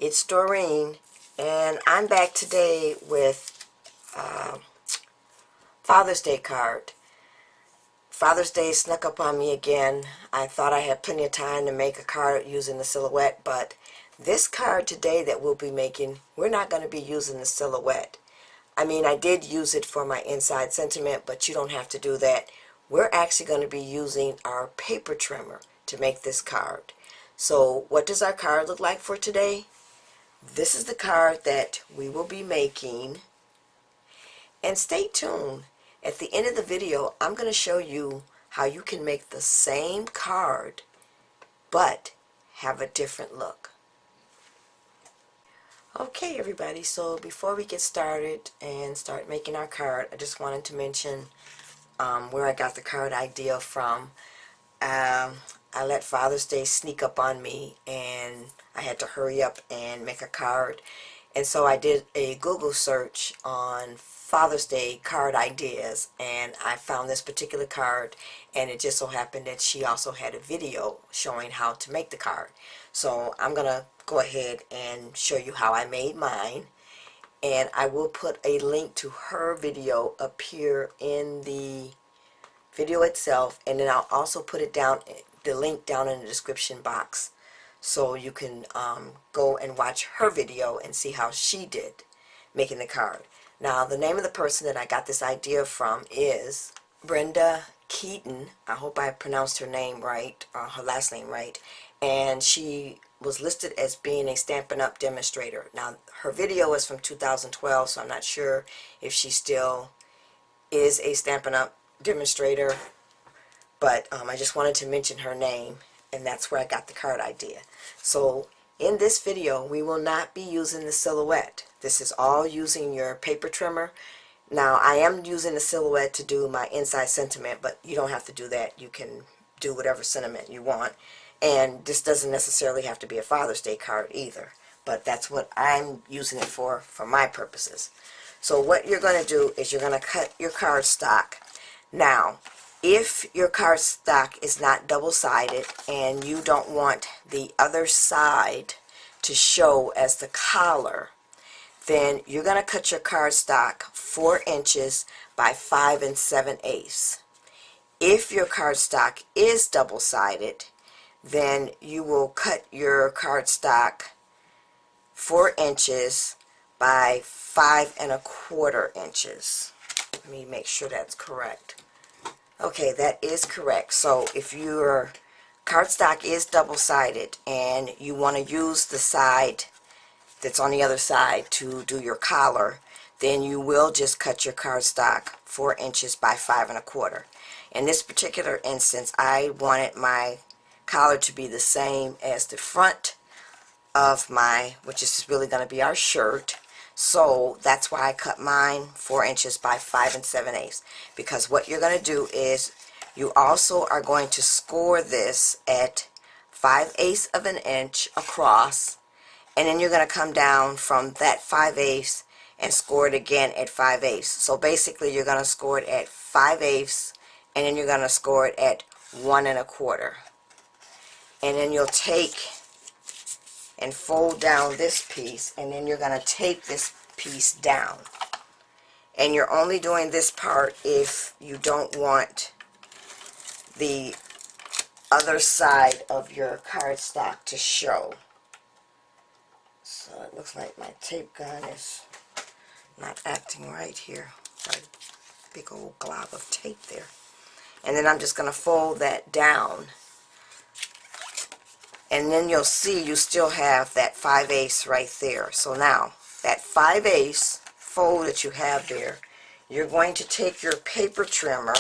it's Doreen, and I'm back today with Father's Day card. Father's Day snuck up on me again. I thought I had plenty of time to make a card using the silhouette, but this card today that we'll be making, we're not going to be using the silhouette. I mean, I did use it for my inside sentiment, but you don't have to do that. We're actually going to be using our paper trimmer to make this card. So what does our card look like for today? This is the card that we will be making. And stay tuned. At the end of the video, I'm going to show you how you can make the same card, but have a different look. Okay, everybody, so before we get started and start making our card, I just wanted to mention where I got the card idea from. I let Father's Day sneak up on me, and I had to hurry up and make a card. And so I did a Google search on Father's Day card ideas, and I found this particular card, and it just so happened that she also had a video showing how to make the card. So I'm going to go ahead and show you how I made mine, and I will put a link to her video up here in the video itself, and then I'll also put it down, the link down in the description box, so you can go and watch her video and see how she did making the card. Now, the name of the person that I got this idea from is Brenda Keenan. I hope I pronounced her name right, her last name right. And she was listed as being a Stampin' Up! Demonstrator. Now, her video is from 2012, so I'm not sure if she still is a Stampin' Up! Demonstrator. But I just wanted to mention her name, and that's where I got the card idea. So in this video, we will not be using the silhouette. This is all using your paper trimmer. Now, I am using the silhouette to do my inside sentiment, but you don't have to do that. You can do whatever sentiment you want. And this doesn't necessarily have to be a Father's Day card either. But that's what I'm using it for my purposes. So what you're going to do is you're going to cut your cardstock. Now, if your cardstock is not double-sided and you don't want the other side to show as the collar, then you're going to cut your cardstock 4 inches by 5 7/8. If your cardstock is double-sided, then you will cut your cardstock 4 inches by 5 1/4 inches. Let me make sure that's correct. Okay, that is correct. So if your cardstock is double-sided and you want to use the side that's on the other side to do your collar, then you will just cut your cardstock 4 inches by 5 1/4. In this particular instance, I wanted my collar to be the same as the front of my, which is really going to be our shirt. So that's why I cut mine 4 inches by 5 7/8. Because what you're going to do is you also are going to score this at 5/8 of an inch across, and then you're going to come down from that 5/8 and score it again at 5/8. So basically you're going to score it at 5/8, and then you're going to score it at 1 1/4. And then you'll take and fold down this piece, and then you're going to tape this piece down. And you're only doing this part if you don't want the other side of your cardstock to show. So it looks like my tape gun is not acting right here. Got a big old glob of tape there. And then I'm just going to fold that down. And then you'll see you still have that 5/8 right there. So now, that 5/8 fold that you have there, you're going to take your paper trimmer,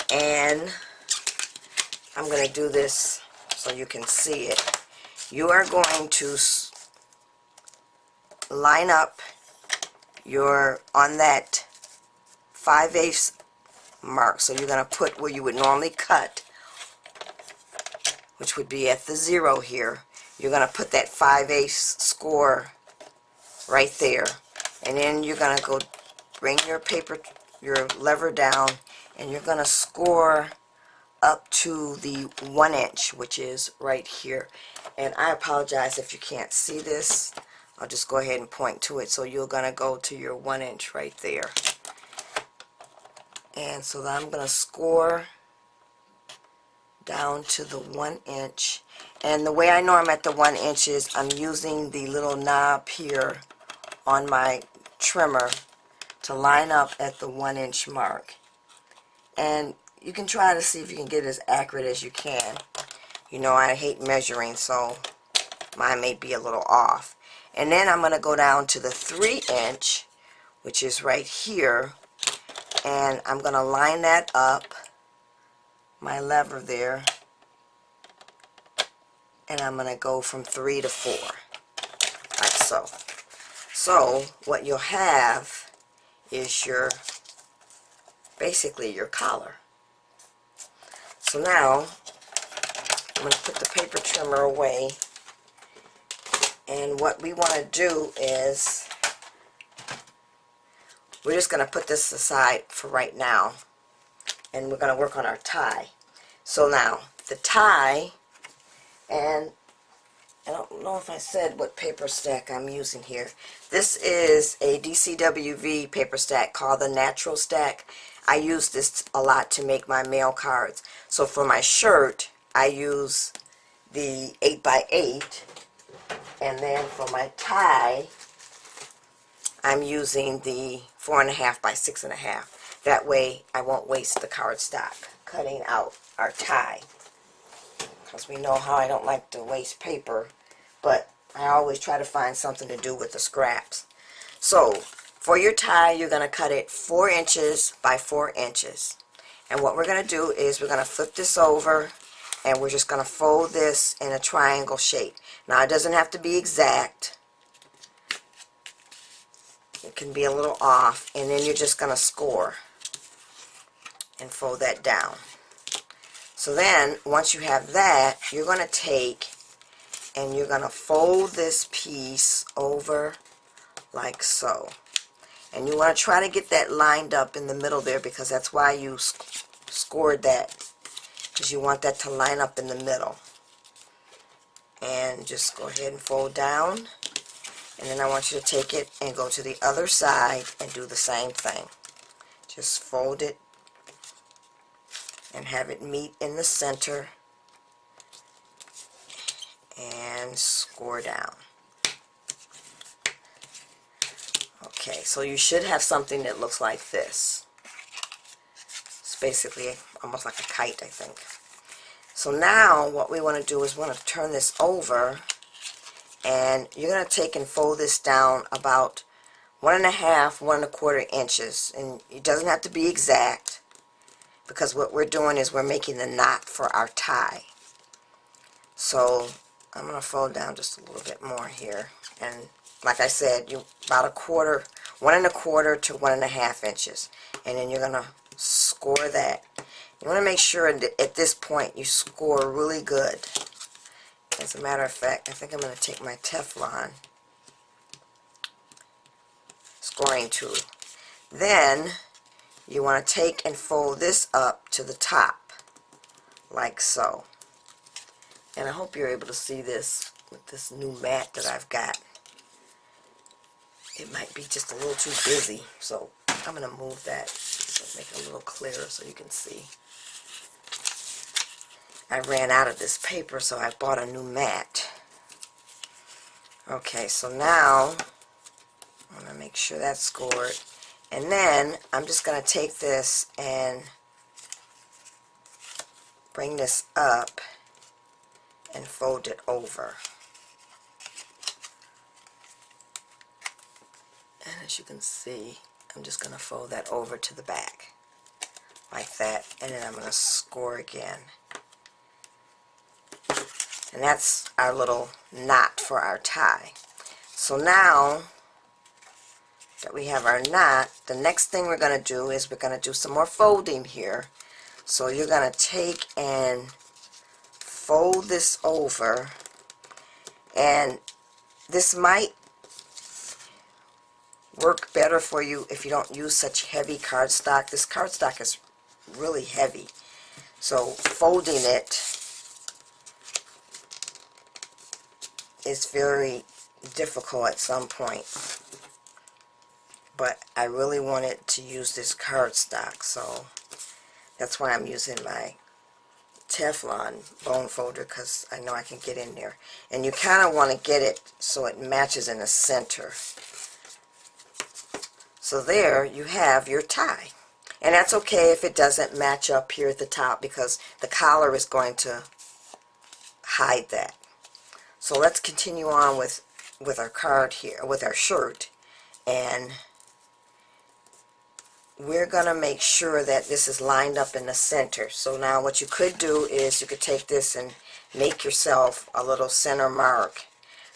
and I'm going to do this so you can see it. You are going to line up on that 5/8 mark. So you're going to put where you would normally cut, which would be at the 0 here. You're going to put that 5/8 score right there, and then you're going to go bring your lever down, and you're going to score up to the 1 inch, which is right here. And I apologize if you can't see this. I'll just go ahead and point to it. So you're going to go to your 1 inch right there. And so I'm going to score down to the 1 inch. And the way I know I'm at the 1 inch is I'm using the little knob here on my trimmer to line up at the 1 inch mark. And you can try to see if you can get as accurate as you can. You know, I hate measuring, so mine may be a little off. And then I'm going to go down to the 3 inch, which is right here, and I'm going to line that up, my lever there, and I'm going to go from 3 to 4, like so. So what you'll have is basically your collar. So now I'm going to put the paper trimmer away, and what we want to do is we're just going to put this aside for right now, and we're going to work on our tie. So now the tie, and I don't know if I said what paper stack I'm using here. This is a DCWV paper stack called the Natural Stack. I use this a lot to make my mail cards. So for my shirt, I use the 8x8, and then for my tie, I'm using the 4.5 by 6.5. That way I won't waste the cardstock cutting out our tie, because we know how I don't like to waste paper, but I always try to find something to do with the scraps. So for your tie, you're going to cut it 4 inches by 4 inches. And what we're going to do is we're going to flip this over, and we're just going to fold this in a triangle shape. Now it doesn't have to be exact. It can be a little off, and then you're just going to score and fold that down. So then once you have that, you're going to take and you're going to fold this piece over like so. And you want to try to get that lined up in the middle there, because that's why you scored that, because you want that to line up in the middle. And just go ahead and fold down, and then I want you to take it and go to the other side and do the same thing. Just fold it and have it meet in the center and score down. Okay, so you should have something that looks like this. It's basically almost like a kite, I think. So now what we want to do is we want to turn this over, and you're going to take and fold this down about 1.5, 1.25 inches. And it doesn't have to be exact, because what we're doing is we're making the knot for our tie. So I'm going to fold down just a little bit more here, and like I said, you about 1.25 to 1.5 inches, and then you're going to score that. You want to make sure that at this point you score really good. As a matter of fact, I think I'm going to take my Teflon scoring tool. Then you want to take and fold this up to the top like so. And I hope you're able to see this with this new mat that I've got. It might be just a little too busy, so I'm going to move that so make it a little clearer so you can see. I ran out of this paper, so I bought a new mat. Okay, so now I'm going to make sure that's scored. And then I'm just going to take this and bring this up and fold it over. And as you can see, I'm just going to fold that over to the back like that, and then I'm going to score again. And that's our little knot for our tie. So now that we have our knot, the next thing we're going to do is we're going to do some more folding here. So you're going to take and fold this over, and this might work better for you if you don't use such heavy cardstock. This cardstock is really heavy, So folding it is very difficult at some point, but I really wanted to use this cardstock, so that's why I'm using my Teflon bone folder, because I know I can get in there. And you kind of want to get it so it matches in the center. So there you have your tie. And that's okay if it doesn't match up here at the top, because the collar is going to hide that. So let's continue on with our card here, with our shirt. And we're going to make sure that this is lined up in the center. So now what you could do is you could take this and make yourself a little center mark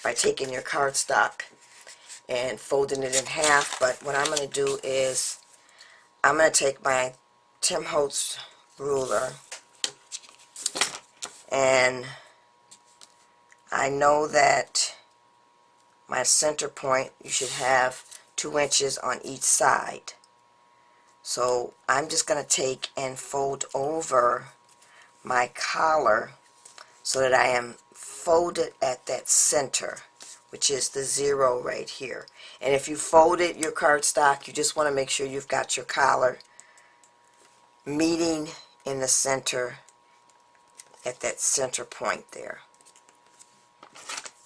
by taking your cardstock and folding it in half. But what I'm going to do is I'm going to take my Tim Holtz ruler, and I know that my center point, you should have 2 inches on each side. So I'm just going to take and fold over my collar so that I am folded at that center, which is the 0 right here. And if you folded your cardstock, you just want to make sure you've got your collar meeting in the center at that center point there.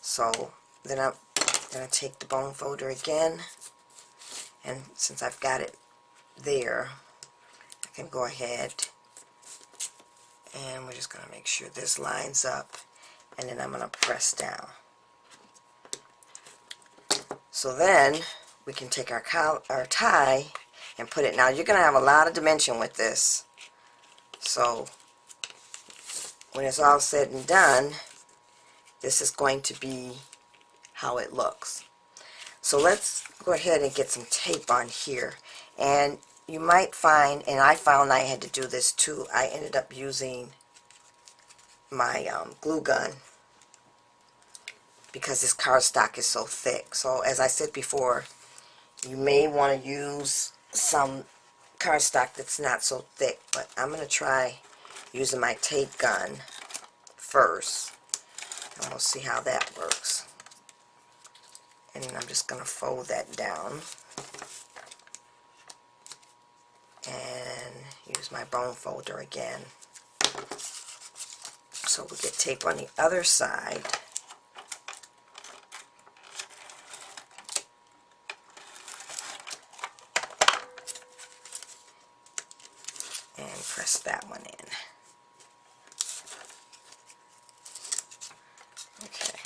So then I'm going to take the bone folder again, and since I've got it there, I can go ahead and we're just going to make sure this lines up, and then I'm going to press down. So then we can take our tie and put it. Now you're going to have a lot of dimension with this, so when it's all said and done, this is going to be how it looks. So let's go ahead and get some tape on here. And you might find, and I found I had to do this too, I ended up using my glue gun because this cardstock is so thick. So as I said before, you may want to use some cardstock that's not so thick, but I'm going to try using my tape gun first, and we'll see how that works. And I'm just going to fold that down and use my bone folder again. So we get tape on the other side. And press that one in. Okay.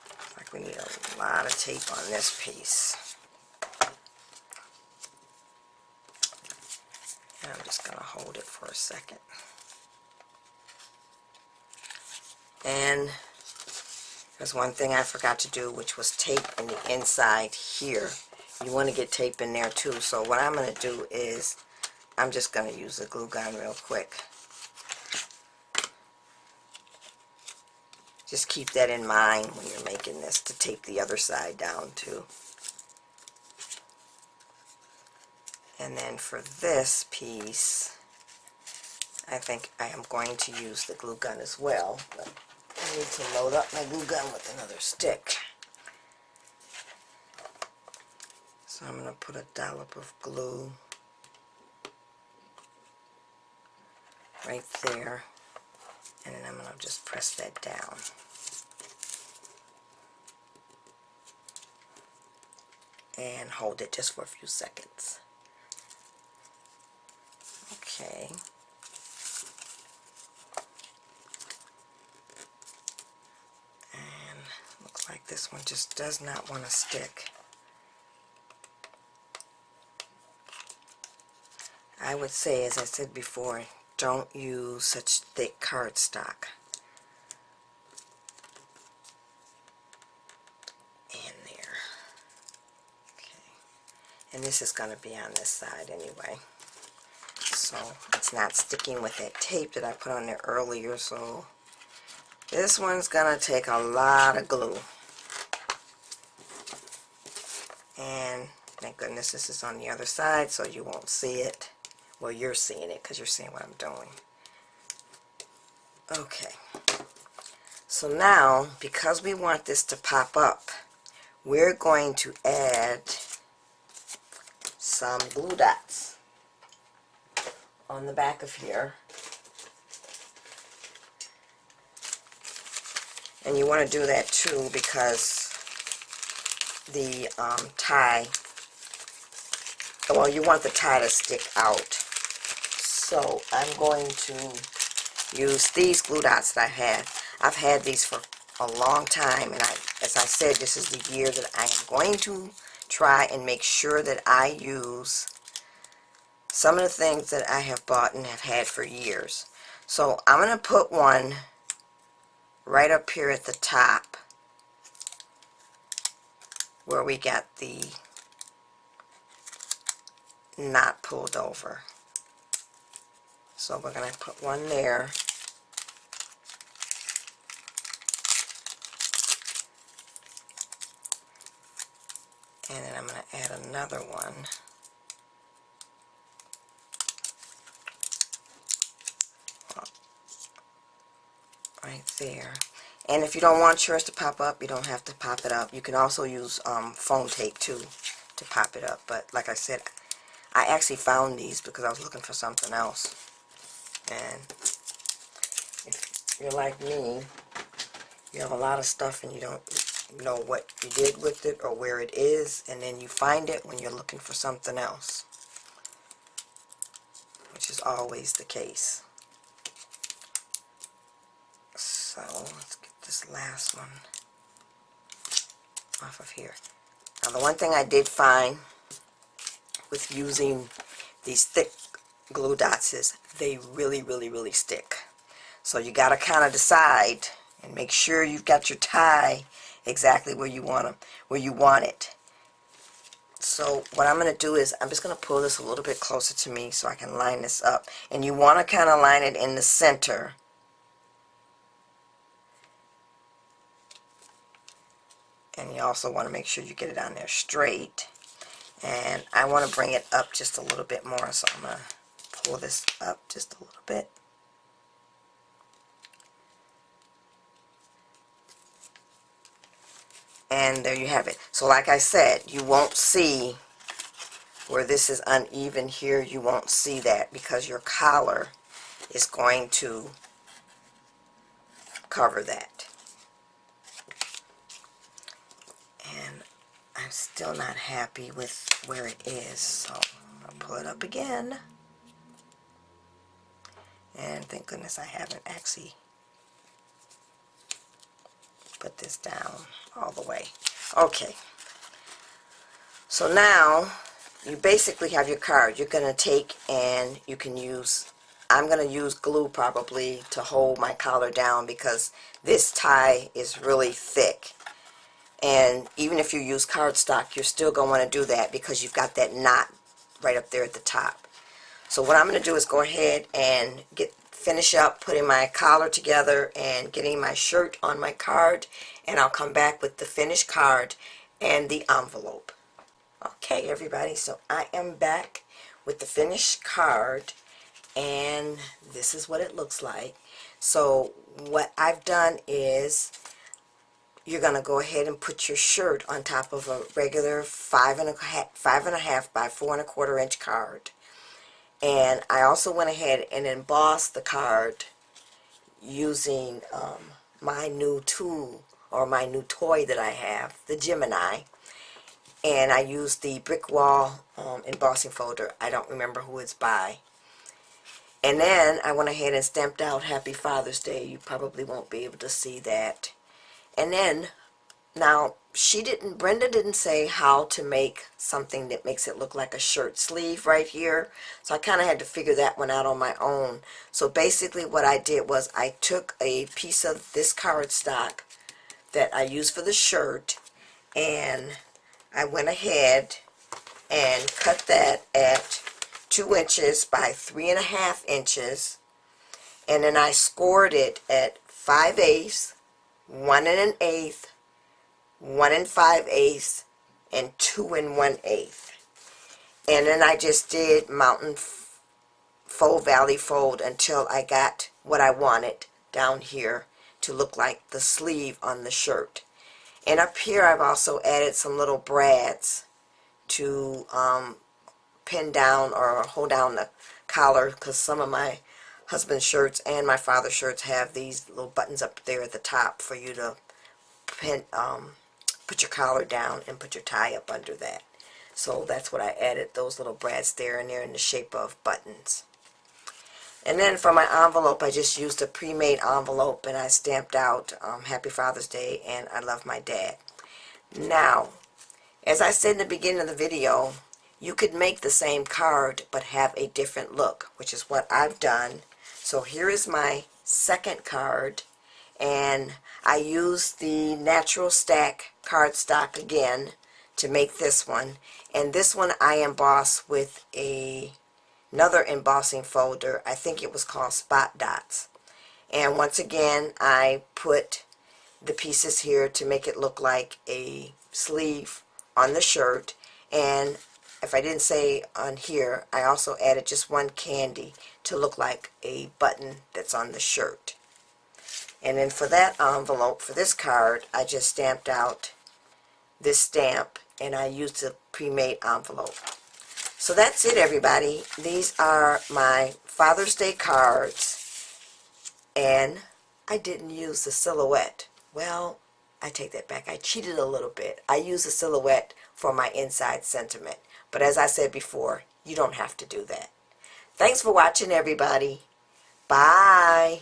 Looks like we need a lot of tape on this piece. And I'm just going to hold it for a second. And there's one thing I forgot to do, which was tape in the inside here. You want to get tape in there too. So what I'm going to do is I'm just going to use the glue gun real quick. Just keep that in mind when you're making this, to tape the other side down too. And then for this piece, I think I am going to use the glue gun as well. But I need to load up my glue gun with another stick. So I'm going to put a dollop of glue right there, and then I'm going to just press that down. And hold it just for a few seconds. Okay. And looks like this one just does not want to stick. I would say, as I said before, don't use such thick cardstock. And there. Okay. And this is going to be on this side anyway. So it's not sticking with that tape that I put on there earlier. So this one's going to take a lot of glue. And thank goodness this is on the other side so you won't see it Well, you're seeing it because you're seeing what I'm doing. Okay. So now, because we want this to pop up, we're going to add some glue dots on the back of here. And you want to do that too because the tie, well, you want the tie to stick out. So I'm going to use these glue dots that I have. I've had these for a long time, and as I said, this is the year that I am going to try and make sure that I use some of the things that I have bought and have had for years. So I'm going to put one right up here at the top where we got the knot pulled over. So we're going to put one there. And then I'm going to add another one right there. And if you don't want yours to pop up, you don't have to pop it up. You can also use foam tape too to pop it up. But like I said, I actually found these because I was looking for something else. And if you're like me, you have a lot of stuff and you don't know what you did with it or where it is, and then you find it when you're looking for something else, which is always the case. So let's get this last one off of here. Now the one thing I did find with using these thick glue dots is they really stick. So you got to kind of decide and make sure you've got your tie exactly where you want it. So what I'm going to do is I'm just going to pull this a little bit closer to me so I can line this up. And you want to kind of line it in the center. And you also want to make sure you get it on there straight. And I want to bring it up just a little bit more, so I'm going to pull this up just a little bit. And there you have it. So like I said, you won't see where this is uneven here. You won't see that because your collar is going to cover that. And I'm still not happy with where it is, so I'll pull it up again. And thank goodness I haven't actually put this down all the way. Okay. So now you basically have your card. You're going to take and you can use, I'm going to use glue probably to hold my collar down because this tie is really thick. And even if you use cardstock, you're still going to want to do that because you've got that knot right up there at the top. So what I'm going to do is go ahead and finish up putting my collar together and getting my shirt on my card, and I'll come back with the finished card and the envelope. Okay, everybody, so I am back with the finished card, and this is what it looks like. So what I've done is you're going to go ahead and put your shirt on top of a regular 5.5 by 4 1/4 inch card. And I also went ahead and embossed the card using my new tool, or my new toy that I have, the Gemini. And I used the Brick Wall embossing folder. I don't remember who it's by. And then I went ahead and stamped out Happy Father's Day. You probably won't be able to see that. And then, now, Brenda didn't say how to make something that makes it look like a shirt sleeve right here. So I kind of had to figure that one out on my own. So basically what I did was I took a piece of this cardstock that I used for the shirt, and I went ahead and cut that at 2 inches by 3.5 inches. And then I scored it at 5/8, 1 1/8, 1 5/8, and 2 1/8. And then I just did mountain valley fold until I got what I wanted down here to look like the sleeve on the shirt. And up here I've also added some little brads to pin down or hold down the collar, because some of my husband's shirts and my father's shirts have these little buttons up there at the top for you to pin, put your collar down and put your tie up under that. So that's what I added, those little brads there, and they're in the shape of buttons. And then for my envelope, I just used a pre-made envelope, and I stamped out Happy Father's Day and I love my dad. Now, as I said in the beginning of the video, you could make the same card but have a different look, which is what I've done. So here is my second card, and I used the natural stack cardstock again to make this one. And this one I embossed with another embossing folder. I think it was called Spot Dots. And once again, I put the pieces here to make it look like a sleeve on the shirt. And if I didn't say on here, I also added just one candy to look like a button that's on the shirt. And then for that envelope, for this card, I just stamped out this stamp, and I used a pre-made envelope. So that's it, everybody. These are my Father's Day cards, and I didn't use the silhouette. Well, I take that back. I cheated a little bit. I used the silhouette for my inside sentiment. But as I said before, you don't have to do that. Thanks for watching, everybody. Bye.